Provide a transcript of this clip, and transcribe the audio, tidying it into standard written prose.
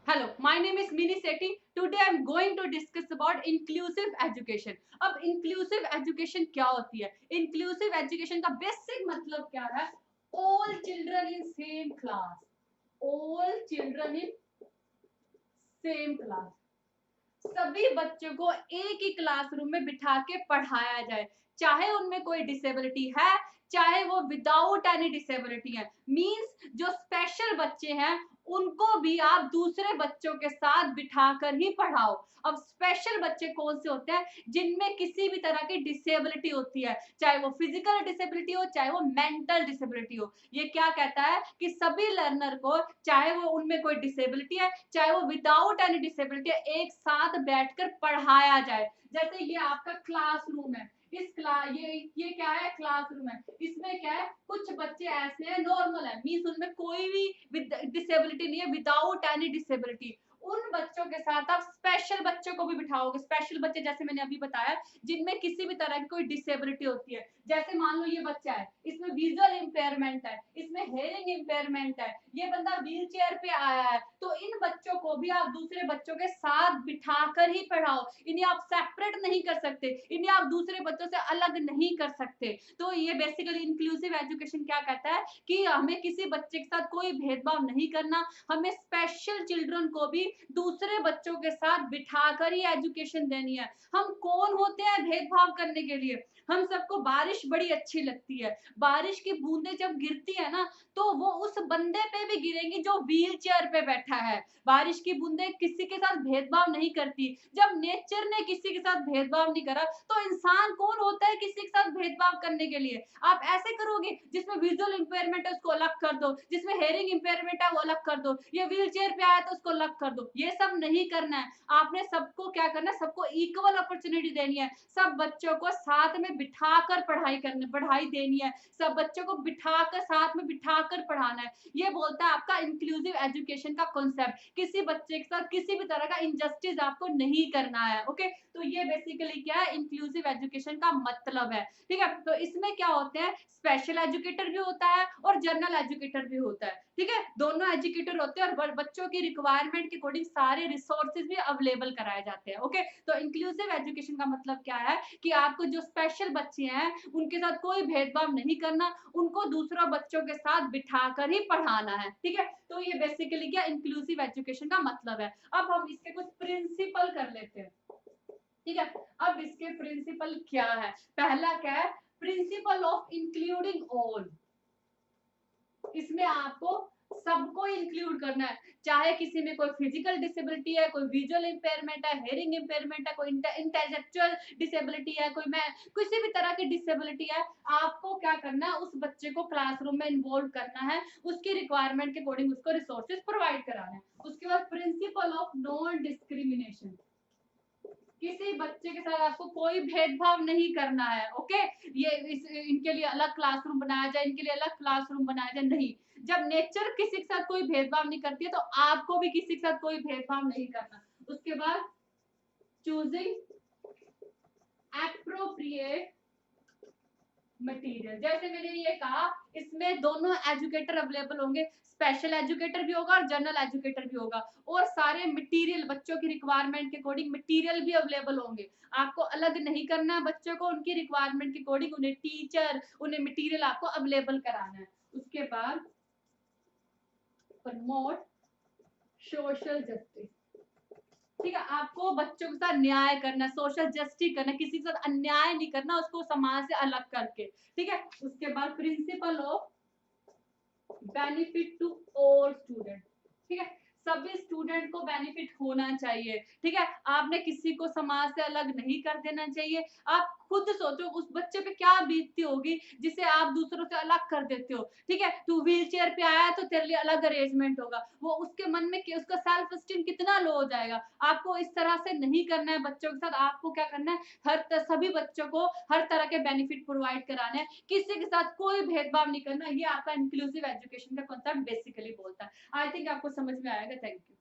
Hello, my name is Mini Sethi. Today I am going to discuss about inclusive education. अब inclusive education क्या होती है? Inclusive education का basic मतलब क्या है? All children in same class. All children in same class. सभी बच्चों को एक ही क्लासरूम में बिठा के पढ़ाया जाए, चाहे उनमें कोई डिसेबिलिटी है, चाहे वो विदाउट एनी डिसेबिलिटी है। मींस जो स्पेशल बच्चे हैं उनको भी आप दूसरे बच्चों के साथ बिठाकर ही पढ़ाओ। अब स्पेशल बच्चे कौन से होते हैं? जिनमें किसी भी तरह की डिसेबिलिटी होती है, चाहे वो फिजिकल डिसेबिलिटी हो, चाहे वो मेंटल डिसेबिलिटी हो। ये क्या कहता है कि सभी लर्नर को, चाहे वो उनमें कोई डिसेबिलिटी है, चाहे वो विदाउट एनी डिसेबिलिटी, एक साथ बैठकर पढ़ाया जाए। जैसे ये आपका क्लासरूम है, इस क्लास ये क्या है? क्लासरूम है। इसमें क्या है? कुछ बच्चे ऐसे हैं नॉर्मल है, मींस उनमें कोई भी डिसेबिलिटी नहीं है, विदाउट एनी डिसेबिलिटी। उन बच्चों के साथ आप स्पेशल बच्चों को भी बिठाओगे। स्पेशल बच्चे जैसे मैंने अभी बताया, जिनमें किसी भी तरह की कोई डिसेबिलिटी होती है। जैसे मान लो ये बच्चा है, इसमें विजुअल इंपेयरमेंट है, इसमें हेयरिंग इंपेयरमेंट है, ये बंदा व्हील चेयर पे आया है, तो इन बच्चों को भी आप दूसरे बच्चों के साथ बिठाकर ही पढ़ाओ। इन्हें आप सेपरेट नहीं कर सकते, इन्हें आप दूसरे बच्चों से अलग नहीं कर सकते। तो ये बेसिकली इंक्लूसिव एजुकेशन क्या कहता है कि हमें किसी बच्चे के साथ कोई भेदभाव नहीं करना, हमें स्पेशल चिल्ड्रन को भी दूसरे बच्चों के साथ बिठाकर ही एजुकेशन देनी है। हम कौन होते हैं भेदभाव करने के लिए? हम सबको बारिश बड़ी अच्छी लगती है। बारिश की बूंदें जब गिरती है ना, तो वो उस बंदे पे भी गिरेंगी जो व्हील चेयर पे बैठा है। बारिश की बूंदें किसी के साथ भेदभाव नहीं करती। जब नेचर ने किसी के साथ भेदभाव नहीं करा, तो इंसान कौन होता है किसी के साथ भेदभाव करने के लिए? आप ऐसे करोगे, जिसमें विजुअल इंपेयरमेंट है उसको अलग कर दो, जिसमें हेयरिंग इंपेयरमेंट है वो अलग कर दो, ये व्हील चेयर पे आया तो उसको अलग कर दो। ये सब नहीं करना है। आपने सबको क्या करना है? सबको इक्वल अपॉर्चुनिटी देनी है। सब बच्चों को साथ में बिठाकर पढ़ाई देनी है। सब बच्चों को बिठाकर, साथ में बिठाकर पढ़ाना है। ये बोलता है आपका इंक्लूसिव एजुकेशन का कॉन्सेप्ट। किसी बच्चे के साथ किसी भी तरह का इनजस्टिस आपको नहीं करना है। ओके, तो ये बेसिकली क्या है? इंक्लूसिव एजुकेशन का मतलब है। ठीक है, तो इसमें क्या होते हैं? स्पेशल एजुकेटर भी होता है और जनरल एजुकेटर भी होता है। ठीक है, दोनों एजुकेटर होते हैं और बच्चों की रिक्वायरमेंट के अकॉर्डिंग सारे रिसोर्सेज भी अवेलेबल कराए जाते हैं। ओके, तो इंक्लूसिव एजुकेशन का मतलब क्या है कि आपको जो स्पेशल बच्चे हैं उनके साथ कोई भेदभाव नहीं करना, उनको दूसरों बच्चों के साथ बिठाकर ही पढ़ाना है। ठीक है, तो ये बेसिकली क्या इंक्लूसिव एजुकेशन का मतलब है। अब हम इसके कुछ प्रिंसिपल कर लेते हैं। ठीक है, अब इसके प्रिंसिपल क्या है? पहला क्या है? Principle of including all. इसमें आपको सबको इंक्लूड करना है, चाहे किसी में कोई फिजिकल डिसेबिलिटी है, कोई विजुअल इंपेयरमेंट है, हेयरिंग इंपेयरमेंट है, कोई इंटेलेक्चुअल डिसेबिलिटी है, कोई मैं किसी भी तरह की डिसेबिलिटी है। आपको क्या करना है? उस बच्चे को क्लासरूम में इन्वॉल्व करना है, उसकी रिक्वायरमेंट के अकॉर्डिंग उसको रिसोर्सेज प्रोवाइड कराना है। उसके बाद प्रिंसिपल ऑफ नॉन डिस्क्रिमिनेशन। किसी बच्चे के साथ आपको कोई भेदभाव नहीं करना है। ओके, इनके लिए अलग क्लासरूम बनाया जाए, इनके लिए अलग क्लासरूम बनाया जाए, नहीं। जब नेचर किसी के साथ कोई भेदभाव नहीं करती है, तो आपको भी किसी के साथ कोई भेदभाव नहीं करना। उसके बाद चूजिंग एप्रोप्रिएट मटेरियल। जैसे मैंने ये कहा, इसमें दोनों एजुकेटर अवेलेबल होंगे, स्पेशल एजुकेटर भी होगा और जनरल एजुकेटर भी होगा, और सारे मटेरियल बच्चों की रिक्वायरमेंट के अकॉर्डिंग मटेरियल भी अवेलेबल होंगे। आपको अलग नहीं करना है बच्चों को, उनकी रिक्वायरमेंट के अकॉर्डिंग उन्हें टीचर, उन्हें मटेरियल आपको अवेलेबल कराना है। उसके बाद प्रमोट सोशल जस्टिस। ठीक है, आपको बच्चों के साथ न्याय करना, सोशल जस्टिस करना, किसी के साथ अन्याय नहीं करना, उसको समाज से अलग करके। ठीक है, उसके बाद principle of benefit to all student. ठीक है, सभी स्टूडेंट को बेनिफिट होना चाहिए। ठीक है, आपने किसी को समाज से अलग नहीं कर देना चाहिए। आप खुद सोचो उस बच्चे पे क्या बीतती होगी जिसे आप दूसरों से अलग कर देते हो। ठीक है, तू व्हील चेयर पे आया तो तेरे लिए अलग अरेंजमेंट होगा, वो उसके मन में उसका सेल्फ स्टीम कितना लो हो जाएगा। आपको इस तरह से नहीं करना है बच्चों के साथ। आपको क्या करना है? सभी बच्चों को हर तरह के बेनिफिट प्रोवाइड कराने हैं, किसी के साथ कोई भेदभाव नहीं करना। ये आपका इंक्लूसिव एजुकेशन का कॉन्सेप्ट बेसिकली बोलता है। आई थिंक आपको समझ में आएगा। Thank you.